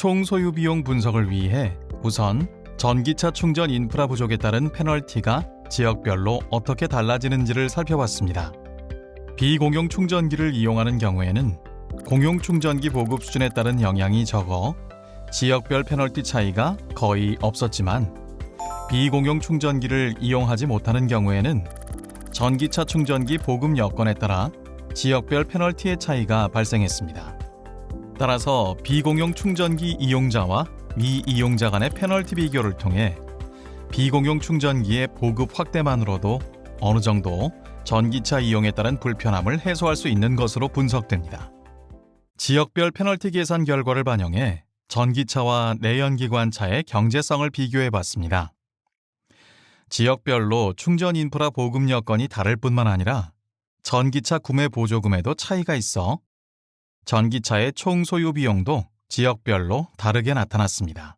총 소요 비용 분석을 위해 우선 전기차 충전 인프라 부족에 따른 페널티가 지역별로 어떻게 달라지는지를 살펴봤습니다. 비공용 충전기를 이용하는 경우에는 공용 충전기 보급 수준에 따른 영향이 적어 지역별 페널티 차이가 거의 없었지만, 비공용 충전기를 이용하지 못하는 경우에는 전기차 충전기 보급 여건에 따라 지역별 페널티의 차이가 발생했습니다. 따라서 비공용 충전기 이용자와 미이용자 간의 페널티 비교를 통해 비공용 충전기의 보급 확대만으로도 어느 정도 전기차 이용에 따른 불편함을 해소할 수 있는 것으로 분석됩니다. 지역별 페널티 계산 결과를 반영해 전기차와 내연기관차의 경제성을 비교해 봤습니다. 지역별로 충전 인프라 보급 여건이 다를 뿐만 아니라 전기차 구매 보조금에도 차이가 있어 전기차의 총 소요 비용도 지역별로 다르게 나타났습니다.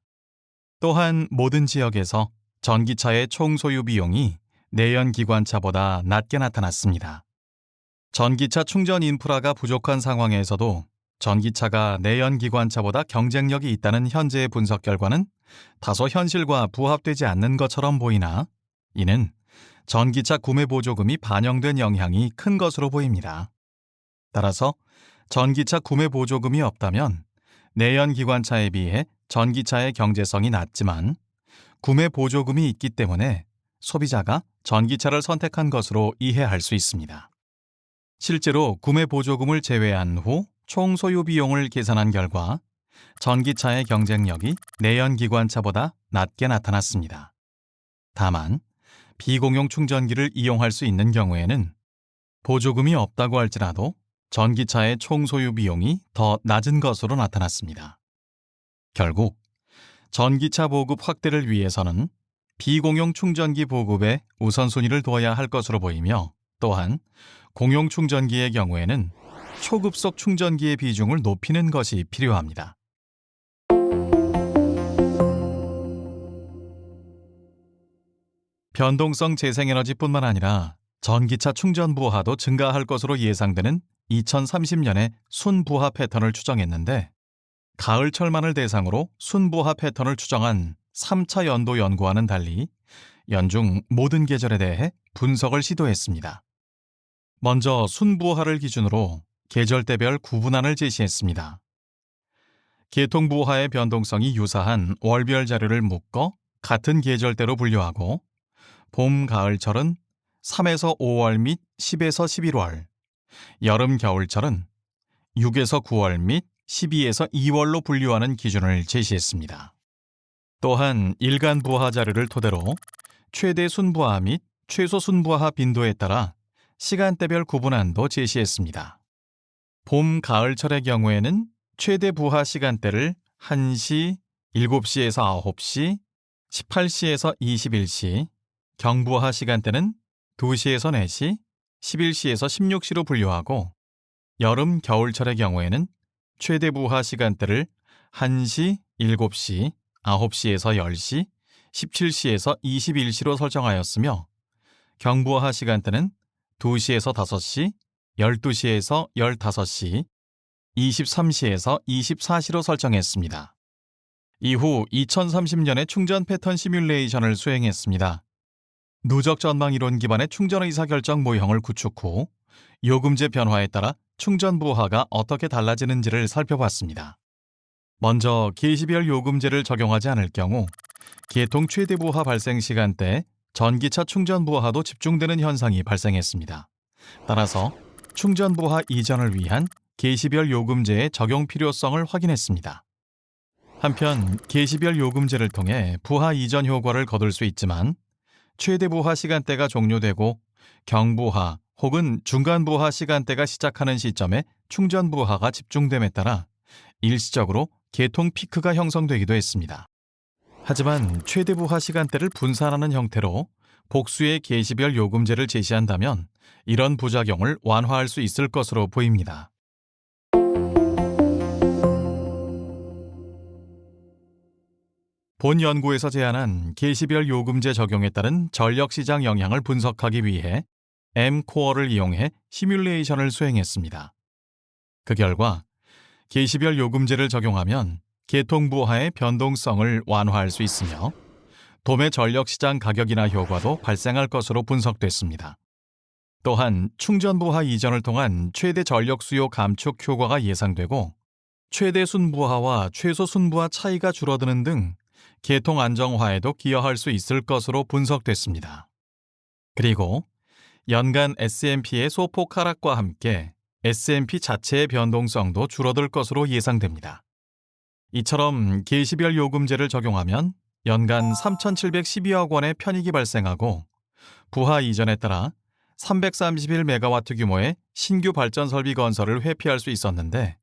또한 모든 지역에서 전기차의 총 소요 비용이 내연기관차보다 낮게 나타났습니다. 전기차 충전 인프라가 부족한 상황에서도 전기차가 내연기관차보다 경쟁력이 있다는 현재의 분석 결과는 다소 현실과 부합되지 않는 것처럼 보이나, 이는 전기차 구매 보조금이 반영된 영향이 큰 것으로 보입니다. 따라서 전기차 구매 보조금이 없다면 내연기관차에 비해 전기차의 경제성이 낮지만, 구매 보조금이 있기 때문에 소비자가 전기차를 선택한 것으로 이해할 수 있습니다. 실제로 구매 보조금을 제외한 후 총 소요 비용을 계산한 결과 전기차의 경쟁력이 내연기관차보다 낮게 나타났습니다. 다만 비공용 충전기를 이용할 수 있는 경우에는 보조금이 없다고 할지라도 전기차의 총 소요 비용이 더 낮은 것으로 나타났습니다. 결국 전기차 보급 확대를 위해서는 비공용 충전기 보급에 우선순위를 둬야 할 것으로 보이며, 또한 공용 충전기의 경우에는 초급속 충전기의 비중을 높이는 것이 필요합니다. 변동성 재생에너지뿐만 아니라 전기차 충전 부하도 증가할 것으로 예상되는 2030년의 순부하 패턴을 추정했는데, 가을철만을 대상으로 순부하 패턴을 추정한 3차 연도 연구와는 달리 연중 모든 계절에 대해 분석을 시도했습니다. 먼저 순부하를 기준으로 계절대별 구분안을 제시했습니다. 계통부하의 변동성이 유사한 월별 자료를 묶어 같은 계절대로 분류하고, 봄, 가을철은 3에서 5월 및 10에서 11월, 여름, 겨울철은 6에서 9월 및 12에서 2월로 분류하는 기준을 제시했습니다. 또한 일간 부하 자료를 토대로 최대 순부하 및 최소 순부하 빈도에 따라 시간대별 구분안도 제시했습니다. 봄, 가을철의 경우에는 최대 부하 시간대를 1시, 7시에서 9시, 18시에서 21시, 경부하 시간대는 2시에서 4시, 11시에서 16시로 분류하고, 여름, 겨울철의 경우에는 최대 부하 시간대를 1시, 7시, 9시에서 10시, 17시에서 21시로 설정하였으며, 경부하 시간대는 2시에서 5시, 12시에서 15시, 23시에서 24시로 설정했습니다. 이후 2030년의 충전 패턴 시뮬레이션을 수행했습니다. 누적 전망 이론 기반의 충전 의사결정 모형을 구축 후 요금제 변화에 따라 충전 부하가 어떻게 달라지는지를 살펴봤습니다. 먼저 계시별 요금제를 적용하지 않을 경우 계통 최대 부하 발생 시간대에 전기차 충전 부하도 집중되는 현상이 발생했습니다. 따라서 충전 부하 이전을 위한 계시별 요금제의 적용 필요성을 확인했습니다. 한편 계시별 요금제를 통해 부하 이전 효과를 거둘 수 있지만, 최대 부하 시간대가 종료되고 경부하 혹은 중간 부하 시간대가 시작하는 시점에 충전 부하가 집중됨에 따라 일시적으로 계통 피크가 형성되기도 했습니다. 하지만 최대 부하 시간대를 분산하는 형태로 복수의 계시별 요금제를 제시한다면 이런 부작용을 완화할 수 있을 것으로 보입니다. 본 연구에서 제안한 계시별 요금제 적용에 따른 전력시장 영향을 분석하기 위해 M-코어를 이용해 시뮬레이션을 수행했습니다. 그 결과 계시별 요금제를 적용하면 계통부하의 변동성을 완화할 수 있으며 도매 전력시장 가격이나 효과도 발생할 것으로 분석됐습니다. 또한 충전부하 이전을 통한 최대 전력 수요 감축 효과가 예상되고 최대 순부하와 최소 순부하 차이가 줄어드는 등 계통 안정화에도 기여할 수 있을 것으로 분석됐습니다. 그리고 연간 S&P의 소폭 하락과 함께 S&P 자체의 변동성도 줄어들 것으로 예상됩니다. 이처럼 계시별 요금제를 적용하면 연간 3,712억 원의 편익이 발생하고 부하 이전에 따라 331메가와트 규모의 신규 발전 설비 건설을 회피할 수 있었는데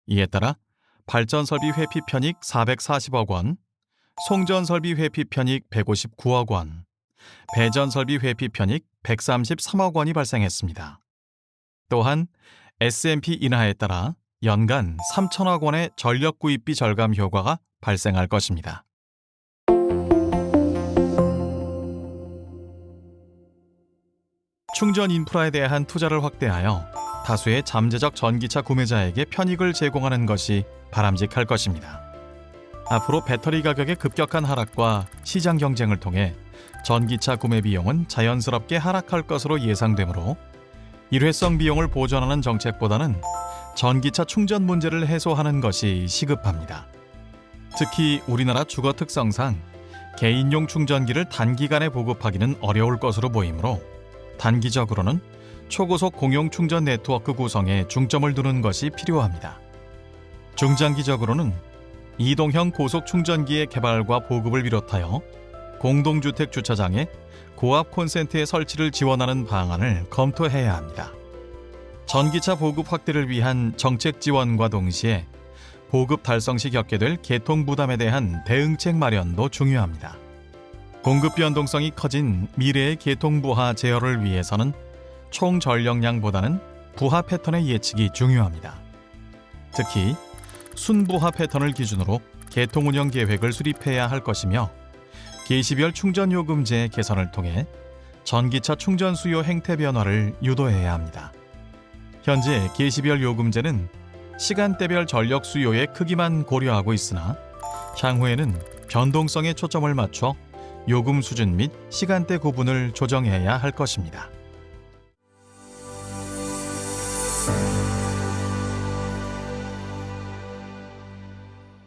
이에 따라 발전 설비 회피 편익 440억 원, 송전 설비 회피 편익 159억 원, 배전 설비 회피 편익 133억 원이 발생했습니다. 또한 S&P 인하에 따라 연간 3천억 원의 전력 구입비 절감 효과가 발생할 것입니다. 충전 인프라에 대한 투자를 확대하여 다수의 잠재적 전기차 구매자에게 편익을 제공하는 것이 바람직할 것입니다. 앞으로 배터리 가격의 급격한 하락과 시장 경쟁을 통해 전기차 구매 비용은 자연스럽게 하락할 것으로 예상되므로 일회성 비용을 보전하는 정책보다는 전기차 충전 문제를 해소하는 것이 시급합니다. 특히 우리나라 주거 특성상 개인용 충전기를 단기간에 보급하기는 어려울 것으로 보이므로 단기적으로는 초고속 공용 충전 네트워크 구성에 중점을 두는 것이 필요합니다. 중장기적으로는 이동형 고속 충전기의 개발과 보급을 비롯하여 공동주택 주차장에 고압 콘센트의 설치를 지원하는 방안을 검토해야 합니다. 전기차 보급 확대를 위한 정책 지원과 동시에 보급 달성 시 겪게 될 계통 부담에 대한 대응책 마련도 중요합니다. 공급 변동성이 커진 미래의 계통 부하 제어를 위해서는 총 전력량보다는 부하 패턴의 예측이 중요합니다. 특히 순부하 패턴을 기준으로 계통 운영 계획을 수립해야 할 것이며 계시별 충전요금제 개선을 통해 전기차 충전 수요 행태 변화를 유도해야 합니다. 현재 계시별 요금제는 시간대별 전력 수요의 크기만 고려하고 있으나 향후에는 변동성에 초점을 맞춰 요금 수준 및 시간대 구분을 조정해야 할 것입니다.